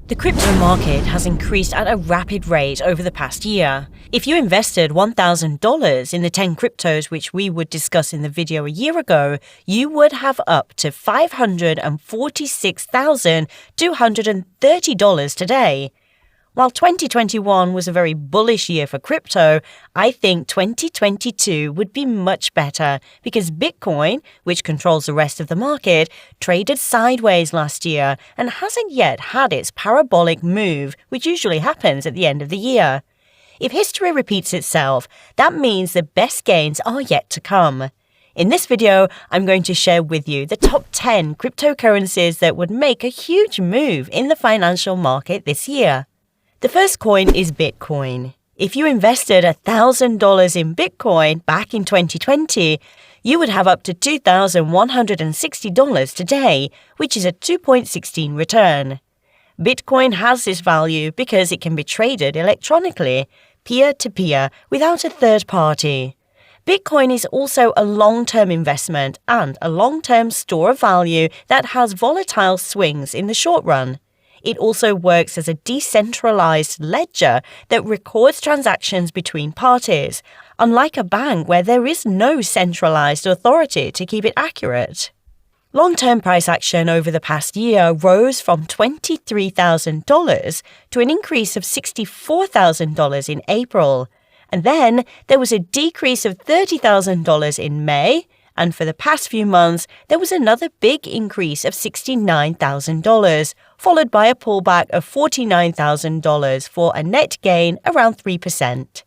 The crypto market has increased at a rapid rate over the past year. If you invested $1,000 in the 10 cryptos which we would discuss in the video a year ago, you would have up to $546,230 today. While 2021 was a very bullish year for crypto, I think 2022 would be much better because Bitcoin, which controls the rest of the market, traded sideways last year and hasn't yet had its parabolic move, which usually happens at the end of the year. If history repeats itself, that means the best gains are yet to come. In this video, I'm going to share with you the top 10 cryptocurrencies that would make a huge move in the financial market this year. The first coin is Bitcoin. If you invested $1,000 in Bitcoin back in 2020, you would have up to $2,160 today, which is a 2.16 return. Bitcoin has this value because it can be traded electronically, peer-to-peer, without a third party. Bitcoin is also a long-term investment and a long-term store of value that has volatile swings in the short run. It also works as a decentralized ledger that records transactions between parties, unlike a bank where there is no centralized authority to keep it accurate. Long-term price action over the past year rose from $23,000 to an increase of $64,000 in April. And then there was a decrease of $30,000 in May, and for the past few months, there was another big increase of $69,000, followed by a pullback of $49,000 for a net gain around 3%.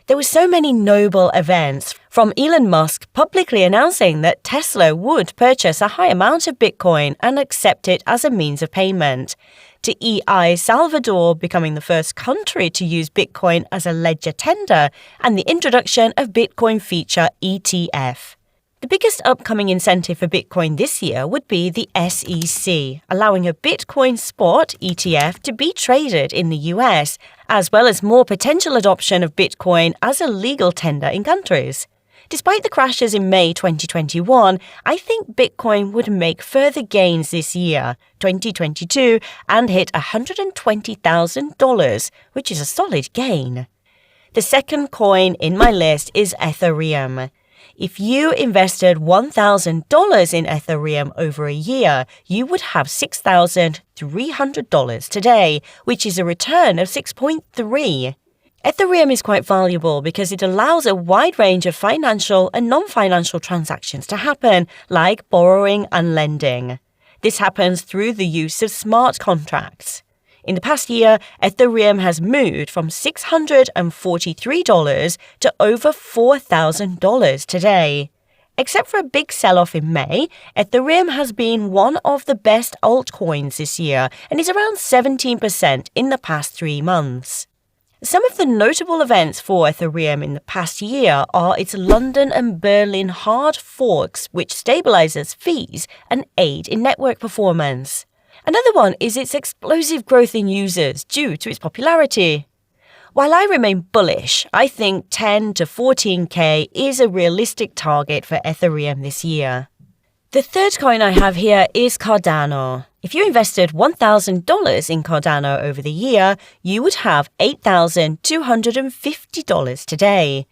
There were so many notable events, from Elon Musk publicly announcing that Tesla would purchase a high amount of Bitcoin and accept it as a means of payment, to El Salvador becoming the first country to use Bitcoin as a ledger tender, and the introduction of Bitcoin feature ETF. The biggest upcoming incentive for Bitcoin this year would be the SEC, allowing a Bitcoin spot ETF to be traded in the US, as well as more potential adoption of Bitcoin as a legal tender in countries. Despite the crashes in May 2021, I think Bitcoin would make further gains this year, 2022, and hit $120,000, which is a solid gain. The second coin in my list is Ethereum. If you invested $1,000 in Ethereum over a year, you would have $6,300 today, which is a return of 6.3. Ethereum is quite valuable because it allows a wide range of financial and non-financial transactions to happen, like borrowing and lending. This happens through the use of smart contracts. In the past year, Ethereum has moved from $643 to over $4,000 today. Except for a big sell-off in May, Ethereum has been one of the best altcoins this year and is around 17% in the past 3 months. Some of the notable events for Ethereum in the past year are its London and Berlin hard forks, which stabilizes fees and aid in network performance. Another one is its explosive growth in users due to its popularity. While I remain bullish, I think 10 to 14K is a realistic target for Ethereum this year. The third coin I have here is Cardano. If you invested $1,000 in Cardano over the year, you would have $8,250 today.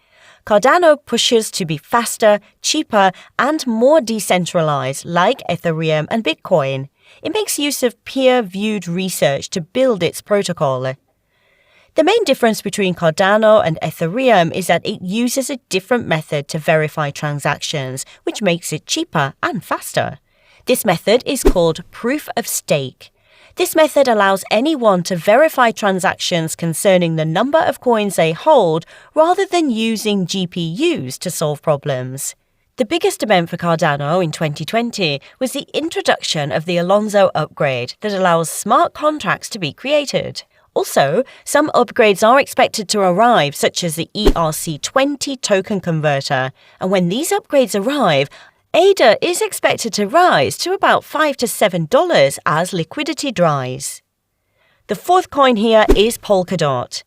Cardano pushes to be faster, cheaper, and more decentralized like Ethereum and Bitcoin. It makes use of peer-reviewed research to build its protocol. The main difference between Cardano and Ethereum is that it uses a different method to verify transactions, which makes it cheaper and faster. This method is called proof of stake. This method allows anyone to verify transactions concerning the number of coins they hold rather than using GPUs to solve problems. The biggest event for Cardano in 2020 was the introduction of the Alonzo upgrade that allows smart contracts to be created. Also, some upgrades are expected to arrive, such as the ERC20 token converter, and when these upgrades arrive, ADA is expected to rise to about $5 to $7 as liquidity dries. The fourth coin here is Polkadot.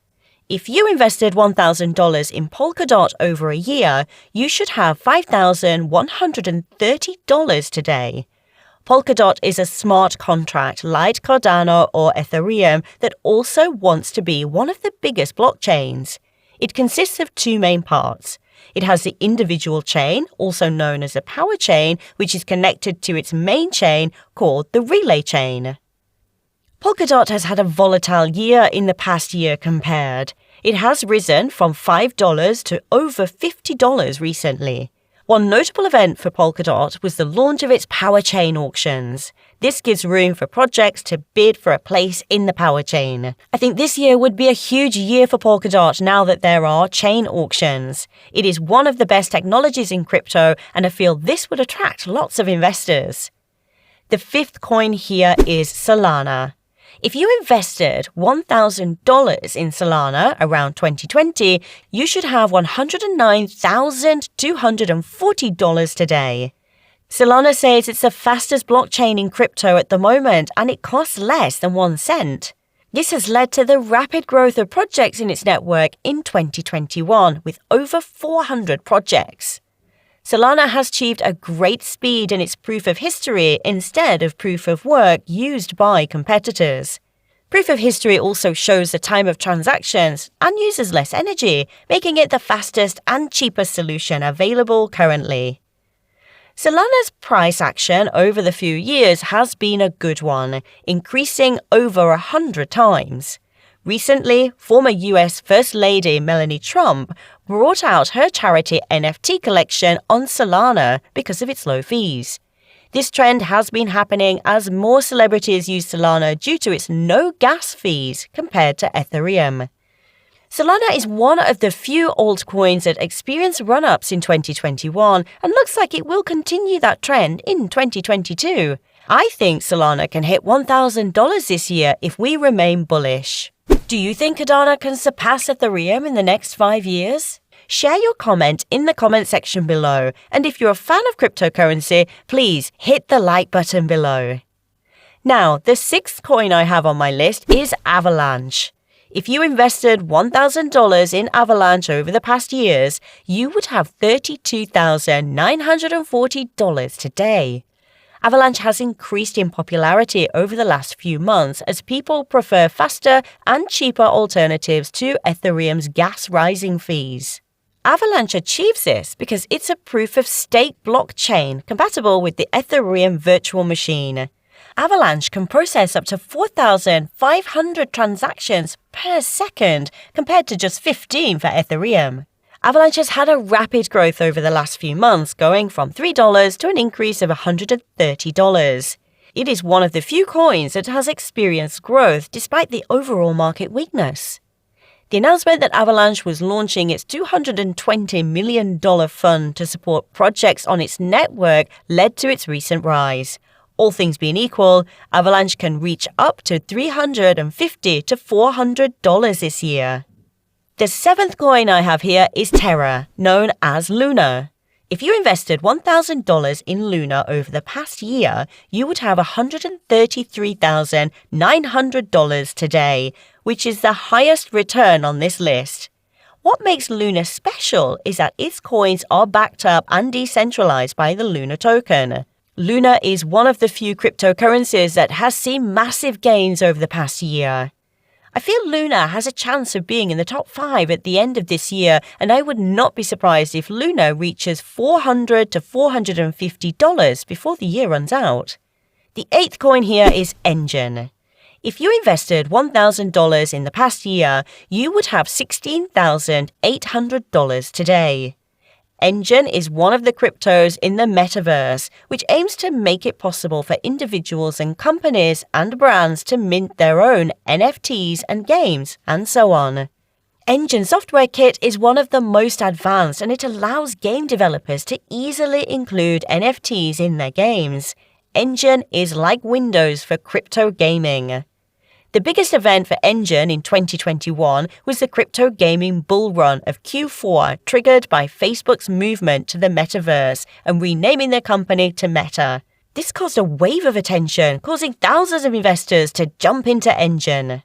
If you invested $1,000 in Polkadot over a year, you should have $5,130 today. Polkadot is a smart contract like Cardano or Ethereum that also wants to be one of the biggest blockchains. It consists of two main parts. It has the individual chain, also known as a power chain, which is connected to its main chain called the relay chain. Polkadot has had a volatile year in the past year compared. It has risen from $5 to over $50 recently. One notable event for Polkadot was the launch of its power chain auctions. This gives room for projects to bid for a place in the power chain. I think this year would be a huge year for Polkadot now that there are chain auctions. It is one of the best technologies in crypto, and I feel this would attract lots of investors. The fifth coin here is Solana. If you invested $1,000 in Solana around 2020, you should have $109,240 today. Solana says it's the fastest blockchain in crypto at the moment, and it costs less than 1 cent. This has led to the rapid growth of projects in its network in 2021, with over 400 projects. Solana has achieved a great speed in its proof of history instead of proof of work used by competitors. Proof of history also shows the time of transactions and uses less energy, making it the fastest and cheapest solution available currently. Solana's price action over the few years has been a good one, increasing over 100 times. Recently, former US First Lady Melania Trump brought out her charity NFT collection on Solana because of its low fees. This trend has been happening as more celebrities use Solana due to its no gas fees compared to Ethereum. Solana is one of the few altcoins that experienced run-ups in 2021 and looks like it will continue that trend in 2022. I think Solana can hit $1,000 this year if we remain bullish. Do you think Cardano can surpass Ethereum in the next 5 years? Share your comment in the comment section below, and if you're a fan of cryptocurrency, please hit the like button below. Now, the sixth coin I have on my list is Avalanche. If you invested $1,000 in Avalanche over the past years, you would have $32,940 today. Avalanche has increased in popularity over the last few months as people prefer faster and cheaper alternatives to Ethereum's gas rising fees. Avalanche achieves this because it's a proof-of-stake blockchain compatible with the Ethereum virtual machine. Avalanche can process up to 4,500 transactions per second compared to just 15 for Ethereum. Avalanche has had a rapid growth over the last few months, going from $3 to an increase of $130. It is one of the few coins that has experienced growth despite the overall market weakness. The announcement that Avalanche was launching its $220 million fund to support projects on its network led to its recent rise. All things being equal, Avalanche can reach up to $350 to $400 this year. The seventh coin I have here is Terra, known as Luna. If you invested $1,000 in Luna over the past year, you would have $133,900 today, which is the highest return on this list. What makes Luna special is that its coins are backed up and decentralized by the Luna token. Luna is one of the few cryptocurrencies that has seen massive gains over the past year. I feel Luna has a chance of being in the top 5 at the end of this year, and I would not be surprised if Luna reaches $400 to $450 before the year runs out. The eighth coin here is Engine. If you invested $1,000 in the past year, you would have $16,800 today. Engine is one of the cryptos in the metaverse, which aims to make it possible for individuals and companies and brands to mint their own NFTs and games, and so on. Engine Software Kit is one of the most advanced, and it allows game developers to easily include NFTs in their games. Engine is like Windows for crypto gaming. The biggest event for Engine in 2021 was the crypto gaming bull run of Q4, triggered by Facebook's movement to the metaverse and renaming their company to Meta. This caused a wave of attention, causing thousands of investors to jump into Engine.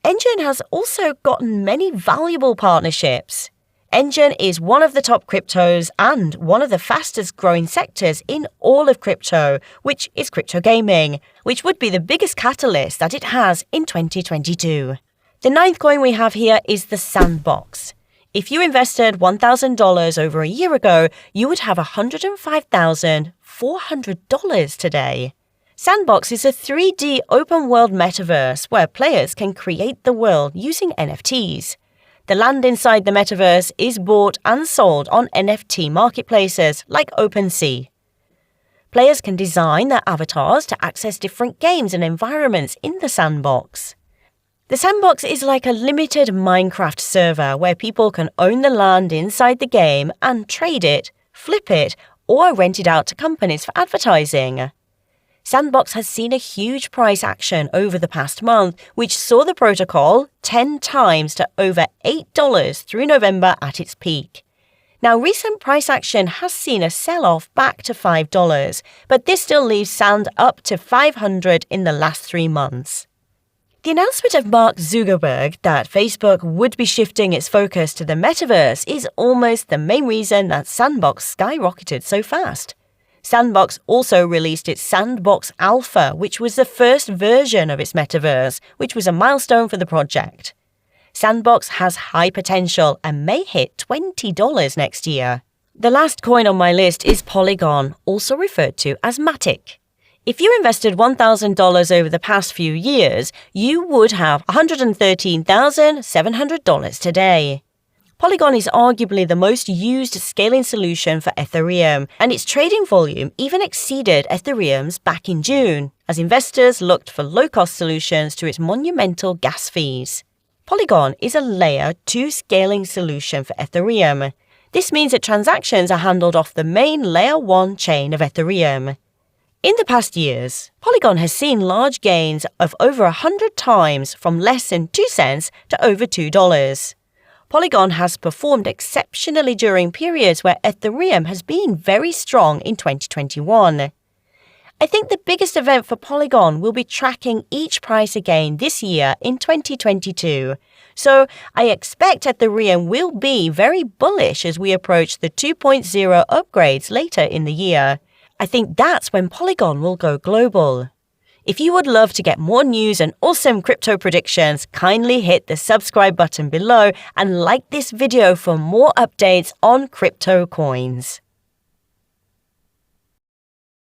Engine has also gotten many valuable partnerships. engine is one of the top cryptos and one of the fastest growing sectors in all of crypto, which is crypto gaming, which would be the biggest catalyst that it has in 2022. The ninth coin we have here is the Sandbox. If you invested $1,000 over a year ago, you would have $105,400 today. Sandbox is a 3D open-world metaverse where players can create the world using NFTs. The land inside the metaverse is bought and sold on NFT marketplaces like OpenSea. Players can design their avatars to access different games and environments in the Sandbox. The Sandbox is like a limited Minecraft server where people can own the land inside the game and trade it, flip it, or rent it out to companies for advertising. Sandbox has seen a huge price action over the past month, which saw the protocol 10 times to over $8 through November at its peak. Now, recent price action has seen a sell-off back to $5, but this still leaves Sand up to $500 in the last 3 months. The announcement of Mark Zuckerberg that Facebook would be shifting its focus to the metaverse is almost the main reason that Sandbox skyrocketed so fast. Sandbox also released its Sandbox Alpha, which was the first version of its metaverse, which was a milestone for the project. Sandbox has high potential and may hit $20 next year. The last coin on my list is Polygon, also referred to as Matic. If you invested $1,000 over the past few years, you would have $113,700 today. Polygon is arguably the most used scaling solution for Ethereum, and its trading volume even exceeded Ethereum's back in June, as investors looked for low-cost solutions to its monumental gas fees. Polygon is a Layer 2 scaling solution for Ethereum. This means that transactions are handled off the main Layer 1 chain of Ethereum. In the past years, Polygon has seen large gains of over 100 times from less than 2 cents to over $2. Polygon has performed exceptionally during periods where Ethereum has been very strong in 2021. I think the biggest event for Polygon will be tracking each price again this year in 2022. So I expect Ethereum will be very bullish as we approach the 2.0 upgrades later in the year. I think that's when Polygon will go global. If you would love to get more news and awesome crypto predictions, kindly hit the subscribe button below and like this video for more updates on crypto coins.